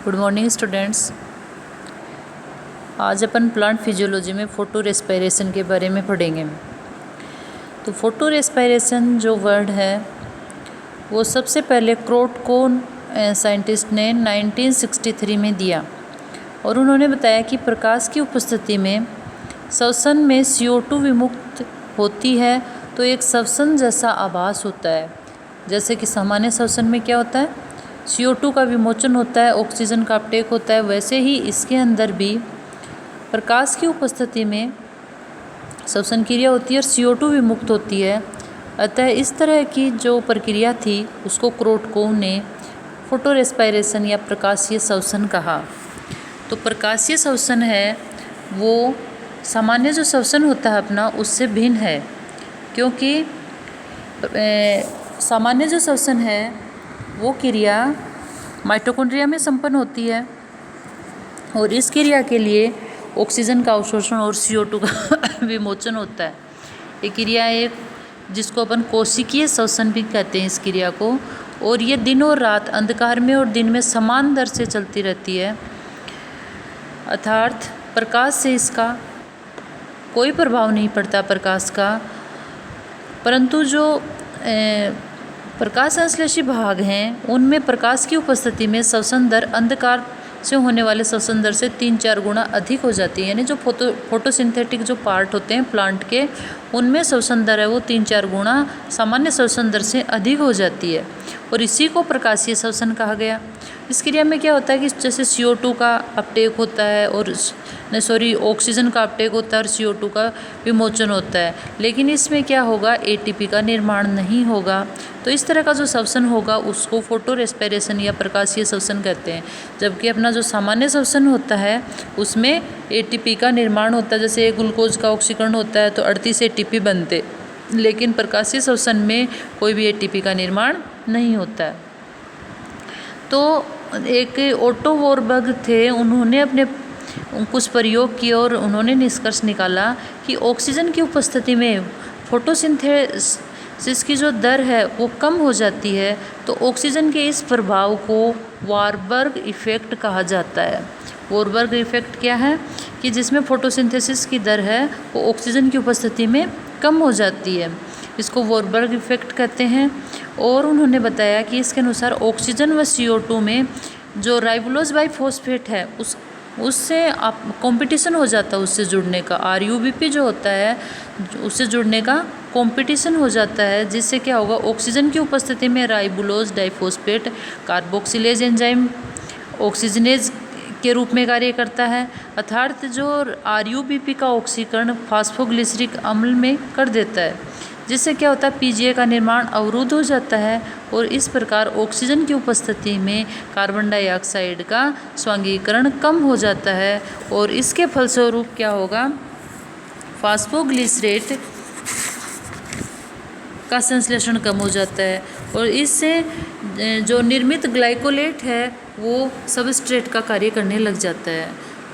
Good morning students. आज अपन plant physiology में photo respiration के बारे में पढ़ेंगे। तो फोटो रेस्पिरेशन जो वर्ड है वो सबसे पहले क्रोटकोन साइंटिस्ट ने 1963 में दिया और उन्होंने बताया कि प्रकाश की उपस्थिति में श्वसन में CO2 विमुक्त होती है तो एक श्वसन जैसा आभास होता है। जैसे कि सामान्य श्वसन में क्या होता है, CO2 का विमोचन होता है, ऑक्सीजन का अपटेक होता है, वैसे ही इसके अंदर भी प्रकाश की उपस्थिति में श्वसन क्रिया होती है और CO2 विमुक्त होती है। अतः इस तरह की जो प्रक्रिया थी उसको क्रोटकोन ने फोटो रेस्पिरेशन या प्रकाशीय श्वसन कहा। तो प्रकाशीय श्वसन है वो सामान्य जो श्वसन होता है अपना उससे भिन्न है, क्योंकि सामान्य जो श्वसन है वो क्रिया माइटोकॉन्ड्रिया में संपन्न होती है और इस क्रिया के लिए ऑक्सीजन का अवशोषण और CO2 का विमोचन होता है। ये क्रिया एक जिसको अपन कोशिकीय श्वसन भी कहते हैं इस क्रिया को, और ये दिन और रात अंधकार में और दिन में समान दर से चलती रहती है। अर्थात प्रकाश से इसका कोई प्रभाव नहीं पड़ता प्रकाश का, परंतु जो प्रकाश संश्लेषी भाग हैं उनमें प्रकाश की उपस्थिति में श्वसन दर अंधकार से होने वाले श्वसन दर से 3-4 गुना अधिक हो जाती है। यानी जो फोटोसिंथेटिक जो पार्ट होते हैं प्लांट के उनमें श्वसन दर है वो 3-4 गुना सामान्य श्वसन दर से अधिक हो जाती है और इसी को प्रकाशीय श्वसन कहा गया। इस क्रिया में क्या होता है कि जैसे CO2 का अपटेक होता है और ऑक्सीजन का अपटेक होता है और CO2 का विमोचन होता है, लेकिन इसमें क्या होगा, ATP का निर्माण नहीं होगा। तो इस तरह का जो श्वसन होगा उसको फोटो रेस्पिरेशन या प्रकाशीय श्वसन कहते हैं। जबकि अपना जो सामान्य श्वसन होता है उसमें ATP का निर्माण होता है। जैसे ग्लूकोज का ऑक्सीकरण होता है तो 38 ATP बनते, लेकिन प्रकाशीय श्वसन में कोई भी ATP का निर्माण नहीं होता है। तो एक ओटो वॉरबर्ग थे, उन्होंने अपने कुछ प्रयोग किए और उन्होंने निष्कर्ष निकाला कि ऑक्सीजन की उपस्थिति में फोटोसिंथेसिस की जो दर है वो कम हो जाती है। तो ऑक्सीजन के इस प्रभाव को वॉरबर्ग इफ़ेक्ट कहा जाता है। वॉरबर्ग इफ़ेक्ट क्या है कि जिसमें फोटोसिंथेसिस की दर है वो ऑक्सीजन की उपस्थिति में कम हो जाती है, इसको वॉरबर्ग इफ़ेक्ट कहते हैं। और उन्होंने बताया कि इसके अनुसार ऑक्सीजन व CO2 में जो राइबोलोज बाइफॉस्फेट है उससे आप कंपटीशन हो जाता है, उससे जुड़ने का RUBP जो होता है उससे जुड़ने का कंपटीशन हो जाता है, जिससे क्या होगा, ऑक्सीजन की उपस्थिति में राइबोलोज डाइफॉस्फेट कार्बोक्सिलेज एंजाइम ऑक्सीजनेज के रूप में कार्य करता है। अर्थात जो RUBP का ऑक्सीकरण फास्फोग्लिसरिक अम्ल में कर देता है, जिससे क्या होता है, PGA का निर्माण अवरुद्ध हो जाता है और इस प्रकार ऑक्सीजन की उपस्थिति में कार्बन डाइऑक्साइड का स्वांगीकरण कम हो जाता है और इसके फलस्वरूप क्या होगा, फास्फोग्लिसरेट का संश्लेषण कम हो जाता है और इससे जो निर्मित ग्लाइकोलेट है वो सबस्ट्रेट का कार्य करने लग जाता है।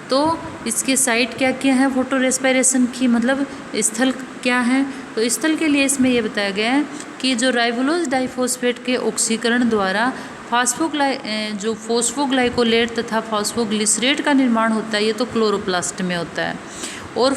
तो इसके साइट क्या क्या है फोटो रेस्पिरेशन की, मतलब स्थल क्या है, तो स्थल के लिए इसमें यह बताया गया है कि जो राइबोलोज डाइफॉस्फेट के ऑक्सीकरण द्वारा जो फॉस्फोग्लाइकोलेट तथा फॉस्फोग्लिसरेट का निर्माण होता है, ये तो क्लोरोप्लास्ट में होता है, और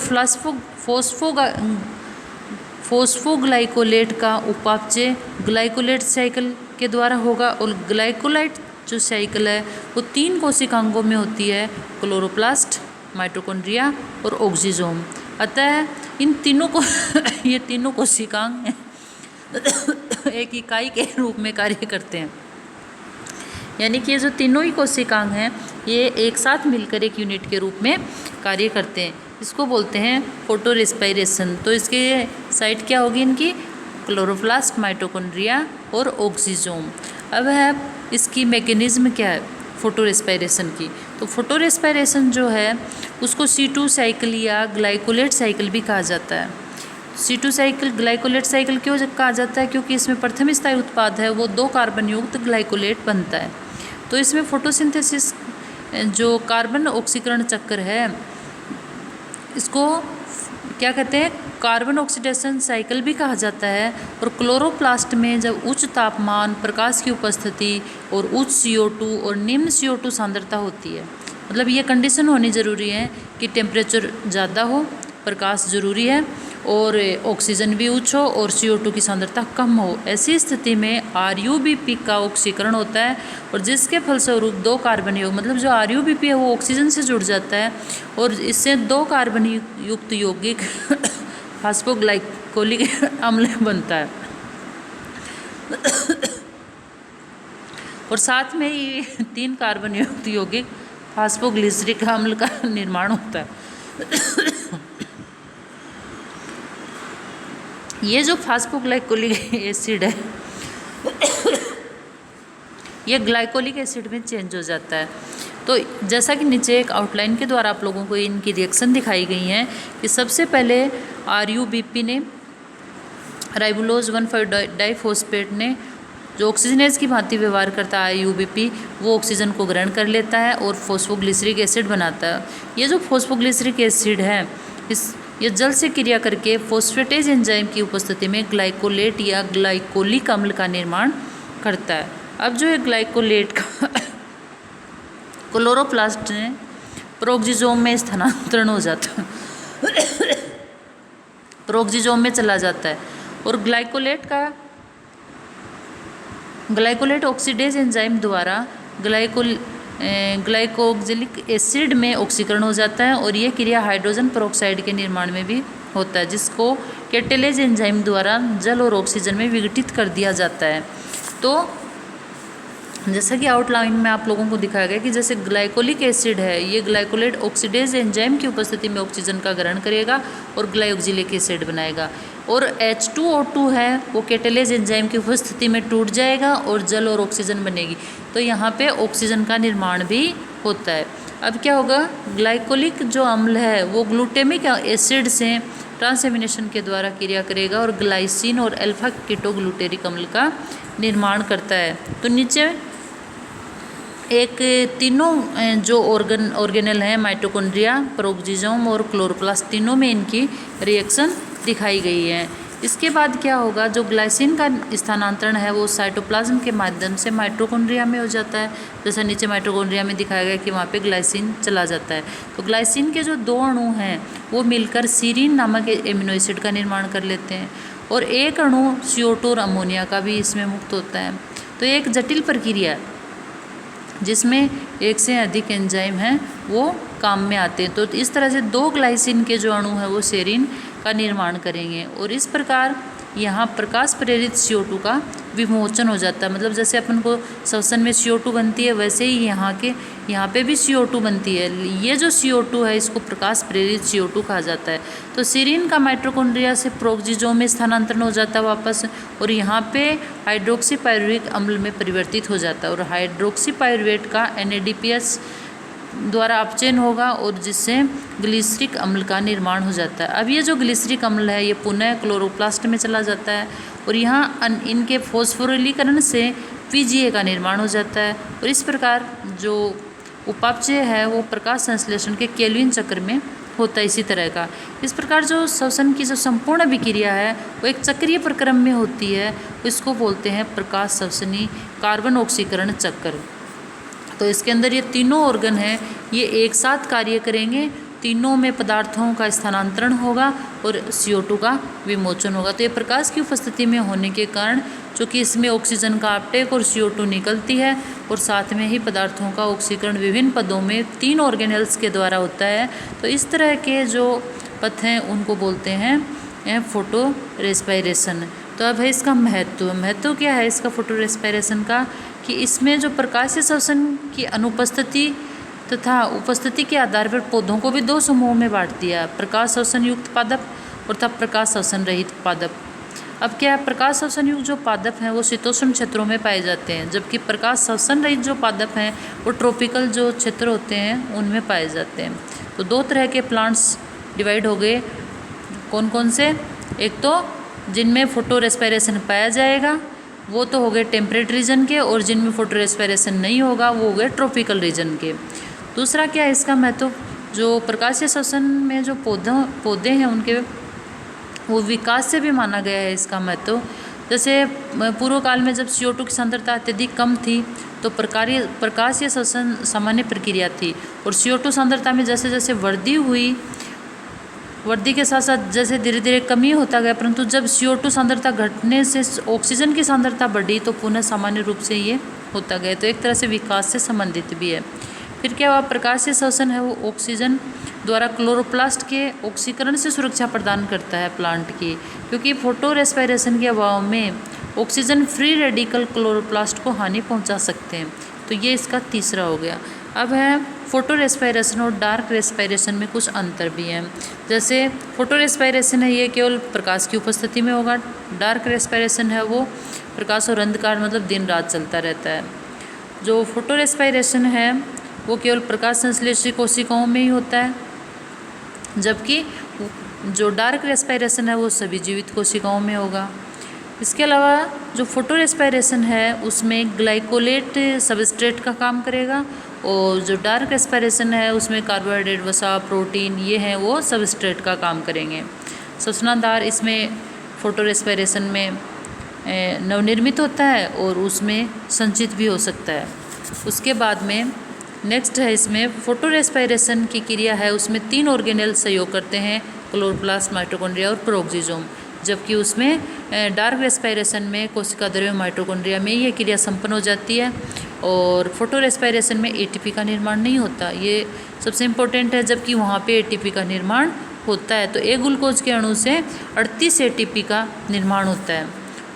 फॉस्फोग्लाइकोलेट का उपापचय ग्लाइकोलेट साइकिल के द्वारा होगा। और ग्लाइकोलाइट जो साइकिल है वो 3 कोशिकांगों में होती है, क्लोरोप्लास्ट, माइटोकॉन्ड्रिया और ऑक्सीजोम। अतः इन तीनों को ये तीनों कोशिकांग एक इकाई के रूप में कार्य करते हैं। यानी कि ये जो तीनों ही कोशिकांग हैं ये एक साथ मिलकर एक यूनिट के रूप में कार्य करते हैं, इसको बोलते हैं फोटो रेस्पिरेशन। तो इसके साइट क्या होगी इनकी, क्लोरोप्लास्ट, माइटोकॉन्ड्रिया और ऑक्सीजोम। अब है इसकी मैकेनिज्म क्या है फोटो रेस्पिरेशन की, तो फोटो रेस्पिरेशन जो है उसको C2 साइकिल या ग्लाइकोलेट साइकिल भी कहा जाता है। C2 साइकिल ग्लाइकोलेट साइकिल क्यों कहा जाता है, क्योंकि इसमें प्रथम स्थायी उत्पाद है वो 2 कार्बन युक्त ग्लाइकोलेट बनता है। तो इसमें फोटोसिंथेसिस जो कार्बन ऑक्सीकरण चक्र है इसको क्या कहते हैं, कार्बन ऑक्सीडेशन साइकिल भी कहा जाता है। और क्लोरोप्लास्ट में जब उच्च तापमान, प्रकाश की उपस्थिति और उच्च CO2 और निम्न CO2 सांद्रता होती है, मतलब ये कंडीशन होनी ज़रूरी है कि टेम्परेचर ज़्यादा हो, प्रकाश ज़रूरी है और ऑक्सीजन भी उच्च हो और CO2 की सांद्रता कम हो। ऐसी स्थिति में RuBP का ऑक्सीकरण होता है और जिसके फलस्वरूप 2 कार्बन युक्त, मतलब जो RuBP है वो ऑक्सीजन से जुड़ जाता है और इससे 2 कार्बन युक्त यौगिक फास्फोग्लाइकोलिक अम्ल बनता है और साथ में ही 3 कार्बन युक्त यौगिक फास्फोग्लिसरिक अम्ल का निर्माण होता है। ये जो फास्फोग्लाइकोलिक एसिड है ये ग्लाइकोलिक एसिड में चेंज हो जाता है। तो जैसा कि नीचे एक आउटलाइन के द्वारा आप लोगों को इनकी रिएक्शन दिखाई गई हैं कि सबसे पहले RuBP ने राइबोलोज 1,5-डाइफॉस्फेट ने जो ऑक्सीजनेज की भांति व्यवहार करता है RuBP, वो ऑक्सीजन को ग्रहण कर लेता है और फॉस्फोग्लिसरिक एसिड बनाता है। ये जो फॉस्फोग्लिसरिक एसिड है ये जल से क्रिया करके फॉस्फेटेज एंजाइम की उपस्थिति में ग्लाइकोलेट या ग्लाइकोलिक अम्ल का निर्माण करता है। अब जो ये ग्लाइकोलेट का क्लोरोप्लास्ट में प्रोक्सिजोम में स्थानांतरण हो जाता है प्रोक्सिजोम में चला जाता है और ग्लाइकोलेट ऑक्सीडेज एंजाइम द्वारा ग्लाइकोक्सिलिक एसिड में ऑक्सीकरण हो जाता है और ये क्रिया हाइड्रोजन पेरोक्साइड के निर्माण में भी होता है, जिसको कैटेलेज एंजाइम द्वारा जल और ऑक्सीजन में विघटित कर दिया जाता है। तो जैसा कि आउटलाइन में आप लोगों को दिखाया गया कि जैसे ग्लाइकोलिक एसिड है, ये ग्लाइकोलेट ऑक्सीडेज एंजाइम की उपस्थिति में ऑक्सीजन का ग्रहण करेगा और ग्लाइकोक्सिलिक एसिड बनाएगा और H2O2 है वो कैटेलेज एंजाइम की उपस्थिति में टूट जाएगा और जल और ऑक्सीजन बनेगी। तो यहाँ पे ऑक्सीजन का निर्माण भी होता है। अब क्या होगा, ग्लाइकोलिक जो अम्ल है वो ग्लूटेमिक एसिड से ट्रांसएमिनेशन के द्वारा क्रिया करेगा और ग्लाइसिन और अल्फा कीटोग्लूटेरिक अम्ल का निर्माण करता है। तो नीचे एक तीनों जो ऑर्गेनेल हैं, माइटोकॉन्ड्रिया, प्रोक्सिजोम और क्लोरोप्लास्ट, तीनों में इनकी रिएक्शन दिखाई गई है। इसके बाद क्या होगा, जो ग्लाइसिन का स्थानांतरण है वो साइटोप्लाज्म के माध्यम से माइटोकॉन्ड्रिया में हो जाता है। जैसा नीचे माइटोकॉन्ड्रिया में दिखाया गया कि वहाँ पे ग्लाइसिन चला जाता है। तो ग्लाइसिन के जो 2 अणु हैं वो मिलकर सीरीन नामक एमिनो एसिड का निर्माण कर लेते हैं और एक अणु CO2 और अमोनिया का भी इसमें मुक्त होता है। तो एक जटिल प्रक्रिया है जिसमें एक से अधिक एंजाइम हैं वो काम में आते हैं। तो इस तरह से 2 ग्लाइसिन के जो अणु हैं वो सेरीन का निर्माण करेंगे और इस प्रकार यहाँ प्रकाश प्रेरित CO2 का विमोचन हो जाता है। मतलब जैसे अपन को श्वसन में CO2 बनती है वैसे ही यहाँ पे भी CO2 बनती है। ये जो CO2 है इसको प्रकाश प्रेरित CO2 कहा जाता है। तो सीरीन का माइटोकॉन्ड्रिया से प्रोक्सिजोम में स्थानांतरण हो जाता है वापस और यहाँ पे हाइड्रोक्सी पायरुविक अम्ल में परिवर्तित हो जाता है और हाइड्रोक्सी पायरुवेट का NADPH द्वारा अपचयन होगा और जिससे ग्लिसरिक अम्ल का निर्माण हो जाता है। अब ये जो ग्लिसरिक अम्ल है ये पुनः क्लोरोप्लास्ट में चला जाता है और यहाँ इनके फॉस्फोरिलीकरण से PGA का निर्माण हो जाता है और इस प्रकार जो उपापचय है वो प्रकाश संश्लेषण के केल्विन चक्र में होता है इसी तरह का। इस प्रकार जो श्वसन की जो संपूर्ण विक्रिया है वो एक चक्रीय प्रक्रम में होती है, इसको बोलते हैं प्रकाश श्वसनी कार्बन ऑक्सीकरण चक्र। तो इसके अंदर ये तीनों ऑर्गन हैं ये एक साथ कार्य करेंगे, तीनों में पदार्थों का स्थानांतरण होगा और CO2 का विमोचन होगा। तो ये प्रकाश की उपस्थिति में होने के कारण चूँकि इसमें ऑक्सीजन का अपटेक और CO2 निकलती है और साथ में ही पदार्थों का ऑक्सीकरण विभिन्न पदों में 3 ऑर्गेनेल्स के द्वारा होता है। तो इस तरह के जो पथ हैं उनको बोलते हैं फोटो रेस्पायरेशन। तो अब है इसका महत्व क्या है इसका फोटो रेस्पायरेशन का, कि इसमें जो प्रकाशीय श्वसन की अनुपस्थिति तथा उपस्थिति के आधार पर पौधों को भी 2 समूहों में बांट दिया, प्रकाश श्वसन युक्त पादप और तब प्रकाश श्वसन रहित पादप। अब क्या है, प्रकाश श्वसन युक्त जो पादप हैं वो शीतोष्ण क्षेत्रों में पाए जाते हैं, जबकि प्रकाश श्वसन रहित जो पादप हैं वो ट्रॉपिकल जो क्षेत्र होते हैं उनमें पाए जाते हैं। तो 2 तरह के प्लांट्स डिवाइड हो गए, कौन कौन से, एक तो जिनमें फोटो रेस्पायरेशन पाया जाएगा वो तो हो गए टेम्परेट रीजन के और जिनमें फोटो रेस्पायरेशन नहीं होगा वो हो गए ट्रॉपिकल रीजन के। दूसरा क्या है इसका महत्व, जो प्रकाशीय श्वसन में जो पौधे हैं उनके वो विकास से भी माना गया है इसका महत्व। जैसे पूर्व काल में जब CO2 की सांद्रता अत्यधिक कम थी तो प्रकाशीय श्वसन सामान्य प्रक्रिया थी, और CO2 सांद्रता में जैसे जैसे वृद्धि के साथ साथ जैसे धीरे धीरे कमी होता गया, परंतु जब CO2 सांद्रता घटने से ऑक्सीजन की सांद्रता बढ़ी तो पुनः सामान्य रूप से ये होता गया। तो एक तरह से विकास से संबंधित भी है। फिर क्या हुआ, प्रकाशीय श्वसन है वो ऑक्सीजन द्वारा क्लोरोप्लास्ट के ऑक्सीकरण से सुरक्षा प्रदान करता है प्लांट की, क्योंकि फोटो रेस्पिरेशन के अभाव में ऑक्सीजन फ्री रेडिकल क्लोरोप्लास्ट को हानि पहुंचा सकते हैं। तो ये इसका तीसरा हो गया। अब है फोटो रेस्पिरेशन और डार्क रेस्पिरेशन में कुछ अंतर भी हैं। जैसे फोटो रेस्पिरेशन है ये केवल प्रकाश की उपस्थिति में होगा, डार्क रेस्पिरेशन है वो प्रकाश और अंधकार मतलब दिन रात चलता रहता है। जो फोटो रेस्पिरेशन है वो केवल प्रकाश संश्लेषी कोशिकाओं में ही होता है, जबकि जो डार्क रेस्पिरेशन है वो सभी जीवित कोशिकाओं में होगा। इसके अलावा जो फोटो रेस्पिरेशन है उसमें ग्लाइकोलेट सबस्ट्रेट का काम करेगा, और जो डार्क रेस्पिरेशन है उसमें कार्बोहाइड्रेट, वसा, प्रोटीन ये हैं वो सबस्ट्रेट का काम करेंगे। श्वसनाधार इसमें फोटो रेस्पिरेशन में नवनिर्मित होता है और उसमें संचित भी हो सकता है। उसके बाद में नेक्स्ट है, इसमें फोटो रेस्पिरेशन की क्रिया है उसमें 3 ऑर्गेनेल सहयोग करते हैं, क्लोरोप्लास्ट, माइटोकॉन्ड्रिया और पेरोक्सिसोम, जबकि उसमें डार्क रेस्पिरेशन में कोशिका द्रव्य माइटोकॉन्ड्रिया में ये क्रिया संपन्न हो जाती है, और फोटो रेस्पिरेशन में ATP का निर्माण नहीं होता। ये सबसे इम्पोर्टेंट है, जबकि वहाँ पे ATP का निर्माण होता है। तो एक ग्लूकोज के अणु से 38 ATP का निर्माण होता है।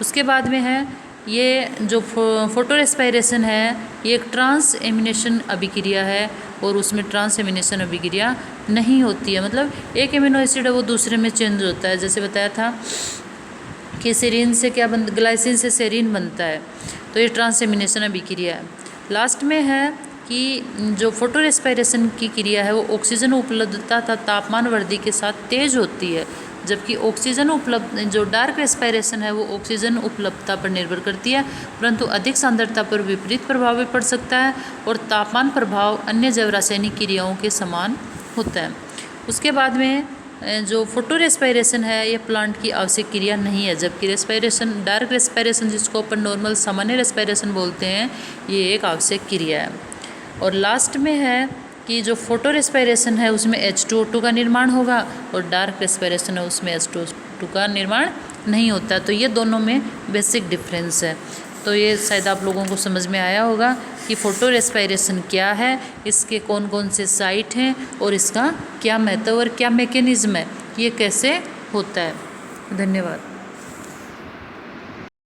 उसके बाद में है ये जो फोटो रेस्पिरेशन है ये एक ट्रांस एमिनेशन अभिक्रिया है, और उसमें ट्रांस एमिनेशन अभिक्रिया नहीं होती है, मतलब एक एमिनो एसिड है वो दूसरे में चेंज होता है। जैसे बताया था कि सेरीन से क्या ग्लाइसिन से सेरीन बनता है, तो ये ट्रांस एमिनेशन अभिक्रिया है। लास्ट में है कि जो फोटो रेस्पिरेशन की क्रिया है वो ऑक्सीजन उपलब्धता तथा तापमान वृद्धि के साथ तेज होती है, जबकि जो डार्क रेस्पिरेशन है वो ऑक्सीजन उपलब्धता पर निर्भर करती है, परंतु अधिक सांद्रता पर विपरीत प्रभाव भी पड़ सकता है, और तापमान प्रभाव अन्य जैव रासायनिक क्रियाओं के समान होता है। उसके बाद में जो फोटो रेस्पिरेशन है ये प्लांट की आवश्यक क्रिया नहीं है, जबकि डार्क रेस्पिरेशन जिसको अपन नॉर्मल सामान्य रेस्पिरेशन बोलते हैं ये एक आवश्यक क्रिया है। और लास्ट में है कि जो फोटो रेस्पिरेशन है उसमें H2O2 का निर्माण होगा, और डार्क रेस्पिरेशन है उसमें H2O2 का निर्माण नहीं होता। तो ये दोनों में बेसिक डिफरेंस है। तो ये शायद आप लोगों को समझ में आया होगा कि फोटो रेस्पिरेशन क्या है, इसके कौन कौन से साइट हैं, और इसका क्या महत्व और क्या मैकेनिज्म है, ये कैसे होता है। धन्यवाद।